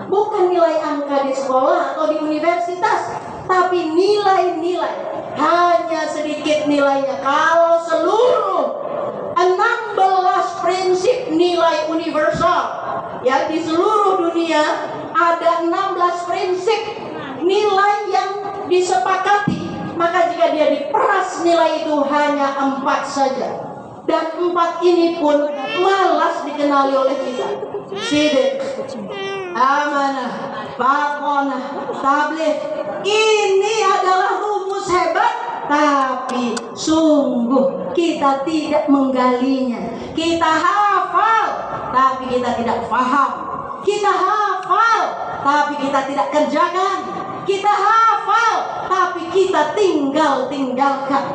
bukan nilai angka di sekolah atau di universitas, tapi nilai-nilai. Hanya sedikit nilainya. Kalau seluruh 16 prinsip nilai universal, ya, di seluruh dunia ada 16 prinsip nilai yang disepakati, maka jika dia diperas nilai itu hanya 4 saja. Dan 4 ini pun malas dikenali oleh kita. Sidik, amanah, faqonah, tabligh. Ini adalah rumus hebat, tapi sungguh kita tidak menggalinya. Kita hafal, tapi kita tidak paham. Kita hafal, tapi kita tidak kerjakan. Kita hafal, tapi kita tinggalkan.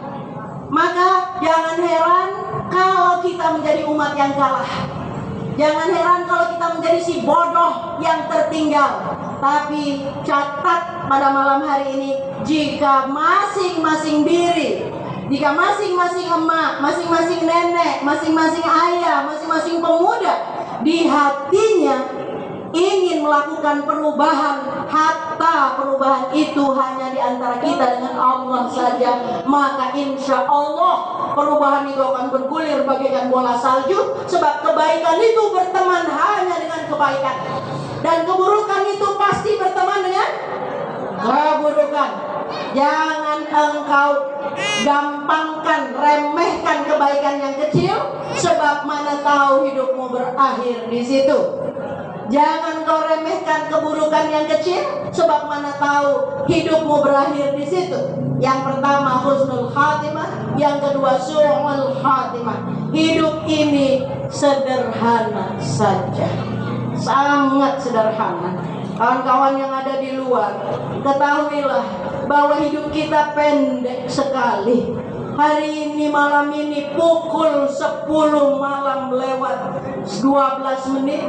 Maka jangan heran kalau kita menjadi umat yang kalah. Jangan heran kalau kita menjadi si bodoh yang tertinggal. Tapi catat pada malam hari ini, jika masing-masing diri, jika masing-masing emak, masing-masing nenek, masing-masing ayah, masing-masing pemuda di hatinya ingin melakukan perubahan, hatta perubahan itu hanya di antara kita dengan Allah saja, maka insya Allah perubahan itu akan bergulir bagaikan bola salju. Sebab kebaikan itu berteman hanya dengan kebaikan, dan keburukan itu pasti berteman dengan keburukan. Jangan engkau gampangkan, remehkan kebaikan yang kecil, sebab mana tahu hidupmu berakhir di situ. Jangan kau remehkan keburukan yang kecil, sebab mana tahu hidupmu berakhir di situ. Yang pertama husnul khatimah, yang kedua su'ul khatimah. Hidup ini sederhana saja, sangat sederhana. Kawan-kawan yang ada di luar, ketahuilah bahwa hidup kita pendek sekali. Hari ini, malam ini, pukul 10 malam lewat 12 menit,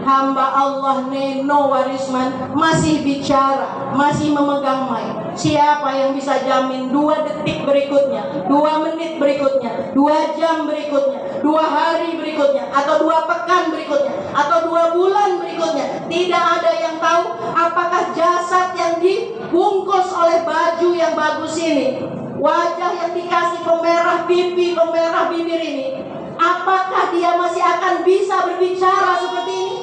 hamba Allah Neno Warisman masih bicara, masih memegang mic. Siapa yang bisa jamin 2 detik berikutnya, 2 menit berikutnya, 2 jam berikutnya, 2 hari berikutnya, atau 2 pekan berikutnya, atau 2 bulan berikutnya? Tidak ada yang tahu apakah jasad yang dibungkus oleh baju yang bagus ini, wajah yang dikasih pemerah pipi, pemerah bibir ini, apakah dia masih akan bisa berbicara seperti ini?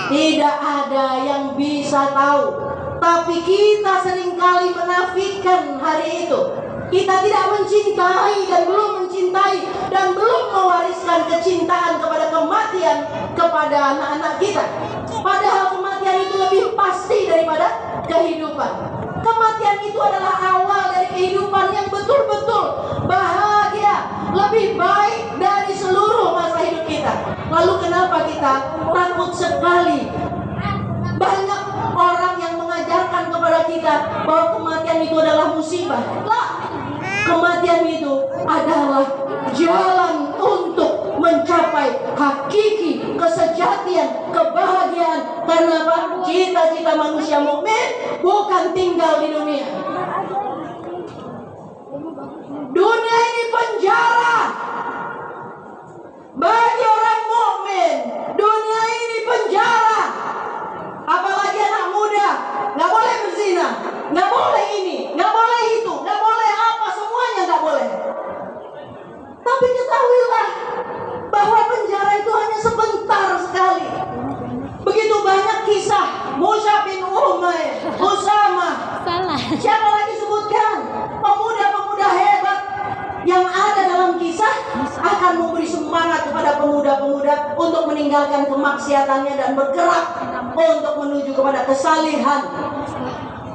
Tidak ada yang bisa tahu. Tapi kita seringkali menafikan hari itu. Kita tidak mencintai dan belum mencintai dan belum mewariskan kecintaan kepada kematian kepada anak-anak kita. Padahal kematian itu lebih pasti daripada kehidupan. Kematian itu adalah awal dari kehidupan yang betul-betul bahagia, lebih baik dari seluruh masa hidup kita. Lalu kenapa kita takut sekali? Banyak orang yang mengajarkan kepada kita bahwa kematian itu adalah musibah. Lah, kematian itu adalah jalan untuk mencapai hakiki kesejatian, kebahagiaan. Karena apa? Cita-cita manusia mukmin bukan tinggal di dunia. Dunia ini penjara bagi orang mukmin. Dunia ini penjara. Apalagi anak muda, nggak boleh berzina, nggak boleh ini, nggak boleh itu, nggak boleh apa, semuanya nggak boleh. Tapi ketahuilah bahwa penjara itu hanya sebentar sekali. Begitu banyak kisah Musa bin Umair, Usama, siapa lagi sebutkan, pemuda-pemuda hebat yang ada dalam kisah akan memberi semangat kepada pemuda-pemuda untuk meninggalkan kemaksiatannya dan bergerak untuk menuju kepada kesalihan.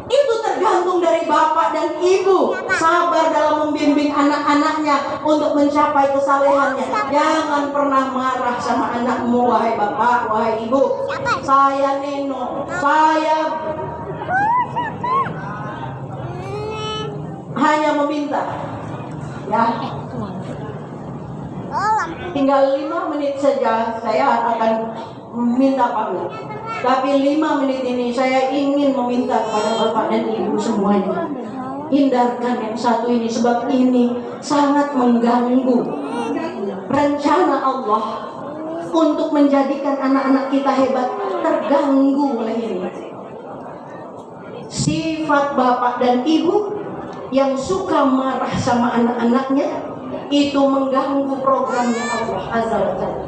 Itu tergantung dari bapak dan ibu sabar dalam membimbing anak-anaknya untuk mencapai kesalehannya. Jangan pernah marah sama anakmu, wahai bapak, wahai ibu. Saya Neno, saya hanya meminta, ya, tinggal 5 menit saja saya akan meminta pamit. Tapi 5 menit ini saya ingin meminta kepada bapak dan ibu semuanya, hindarkan yang satu ini, sebab ini sangat mengganggu rencana Allah untuk menjadikan anak-anak kita hebat, terganggu oleh ini. sifat bapak dan ibu yang suka marah sama anak-anaknya itu mengganggu programnya Allah Azza wa Jalla.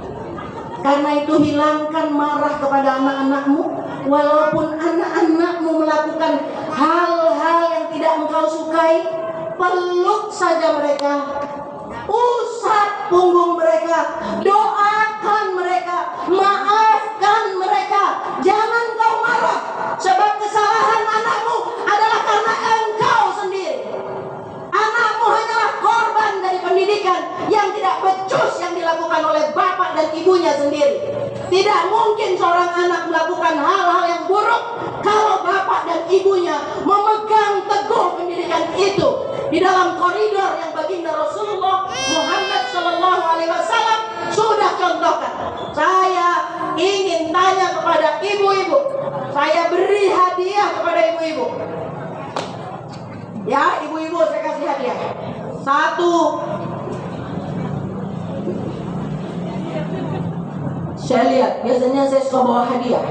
Karena itu hilangkan marah kepada anak-anakmu, walaupun anak-anakmu melakukan hal-hal yang tidak engkau sukai, peluk saja mereka, usap punggung mereka, doakan mereka, maafkan mereka. Jangan kau marah, sebab kesalahan anakmu adalah karena engkau sendiri. Anakmu hanyalah korban dari pendidikan yang tidak becus yang dilakukan oleh bapak dan ibunya sendiri. Tidak mungkin seorang anak melakukan hal-hal yang buruk kalau bapak dan ibunya memegang teguh pendidikan itu di dalam koridor yang baginda Rasulullah Muhammad Sallallahu Alaihi Wasallam sudah contohkan. Saya ingin tanya kepada ibu-ibu, saya beri hadiah kepada ibu-ibu. Ya, ibu-ibu saya kasih hadiah. Satu, saya lihat biasanya saya suka bawa hadiah,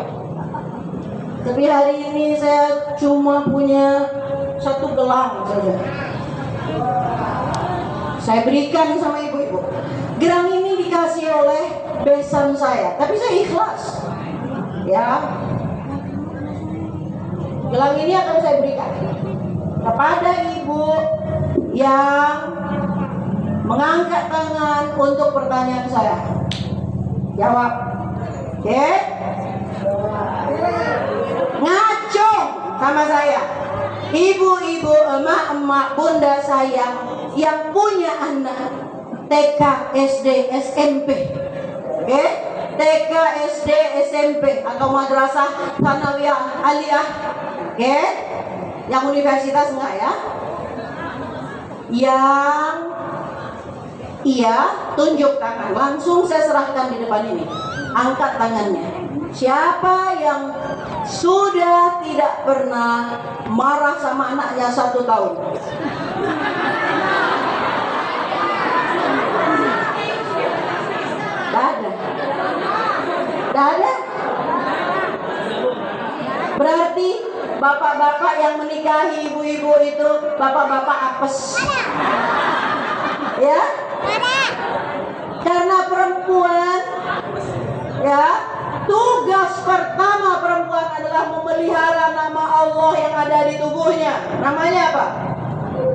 tapi hari ini saya cuma punya satu gelang saja. Saya berikan sama ibu-ibu. Gelang ini dikasih oleh besan saya, tapi saya ikhlas. Ya, gelang ini akan saya berikan kepada ibu yang mengangkat tangan untuk pertanyaan saya. Jawab. Oke? Ngaco sama saya. Ibu-ibu, emak-emak, bunda sayang yang punya anak TK, SD, SMP. Oke? TK, SD, SMP atau madrasah sanawiyah aliyah. Oke? Yang universitas enggak ya? Yang iya, tunjuk tangan. Langsung saya serahkan di depan ini. Angkat tangannya. Siapa yang sudah tidak pernah marah sama anaknya 1 tahun? Tidak ada. Tidak ada. Berarti bapak-bapak yang menikahi ibu-ibu itu bapak-bapak apes. Ya? Karena perempuan, ya, tugas pertama perempuan adalah memelihara nama Allah yang ada di tubuhnya. Namanya apa?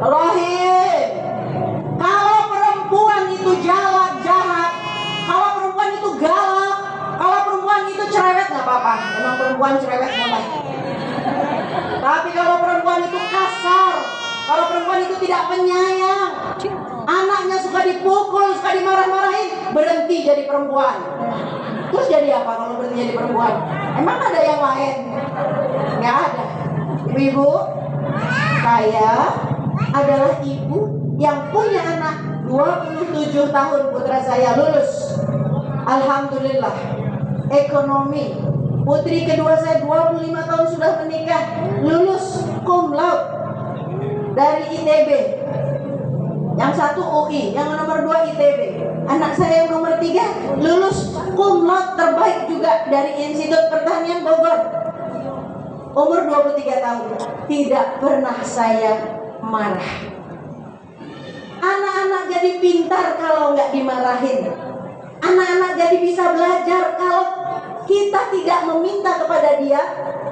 Rahim. Kalau perempuan itu jahat, kalau perempuan itu galak, kalau perempuan itu cerewet, nggak apa-apa. Memang perempuan cerewet mulai. Tapi kalau perempuan itu kasar, kalau perempuan itu tidak penyayang, anaknya suka dipukul, suka dimarah-marahin, berhenti jadi perempuan. Terus jadi apa kalau berhenti jadi perempuan? Emang ada yang lain? Nggak ada. Ibu-ibu, saya adalah ibu yang punya anak 27 tahun, putra saya lulus. Alhamdulillah. Ekonomi. Putri kedua saya 25 tahun sudah menikah, lulus cum laude dari ITB. Yang satu UI, yang nomor 2 ITB. Anak saya yang nomor 3 lulus cum laude terbaik juga dari Institut Pertanian Bogor. Umur 23 tahun. Tidak pernah saya marah. Anak-anak jadi pintar kalau nggak dimarahin. Anak-anak jadi bisa belajar kalau kita tidak meminta kepada dia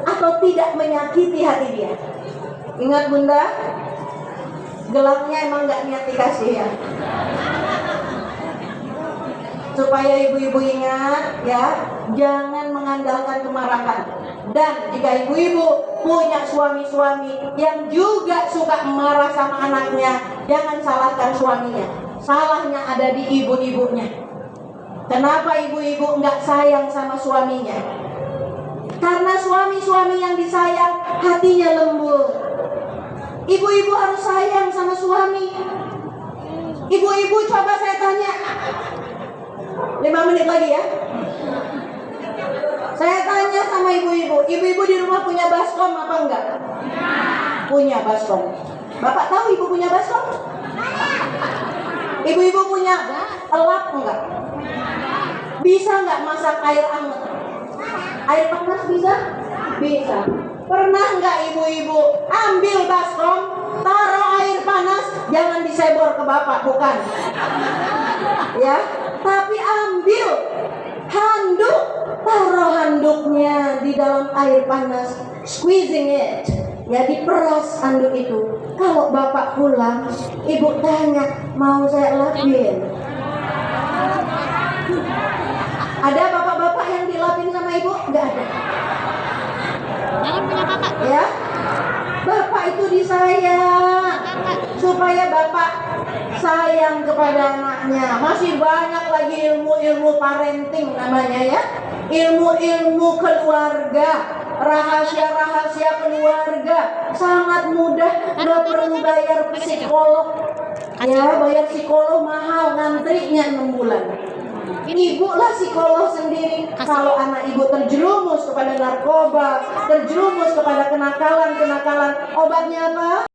atau tidak menyakiti hati dia. Ingat bunda, gelangnya emang nggak niat dikasih ya. Supaya ibu-ibu ingat ya, jangan mengandalkan kemarahan. Dan jika ibu-ibu punya suami-suami yang juga suka marah sama anaknya, jangan salahkan suaminya. Salahnya ada di ibu-ibunya. Kenapa ibu-ibu nggak sayang sama suaminya? Karena suami-suami yang disayang hatinya lembut. Ibu-ibu harus sayang sama suami. Ibu-ibu coba saya tanya, 5 menit lagi ya. Saya tanya sama ibu-ibu, ibu-ibu di rumah punya baskom apa enggak? Punya baskom. Bapak tahu ibu punya baskom? Ibu-ibu punya elap enggak? Bisa nggak masak air hangat? Air panas bisa? Bisa. Pernah nggak ibu-ibu ambil baskom, taruh air panas, jangan disebor ke bapak, bukan? Ya, tapi ambil handuk, taruh handuknya di dalam air panas, squeezing it, ya, diperas handuk itu. Kalau bapak pulang, ibu tanya, mau saya lapin? Ada bapak-bapak yang dilapin sama ibu? Nggak ada. Jangan punya kakak. Ya, bapak itu disayang supaya bapak sayang kepada anaknya. Masih banyak lagi ilmu-ilmu parenting namanya, ya, ilmu-ilmu keluarga, rahasia-rahasia keluarga. Sangat mudah, nggak perlu bayar psikolog. Ya, bayar psikolog mahal, ngantrinya 6 bulan. Ibu lah psikolog sendiri. Kalau anak ibu terjerumus kepada narkoba, terjerumus kepada kenakalan, obatnya apa?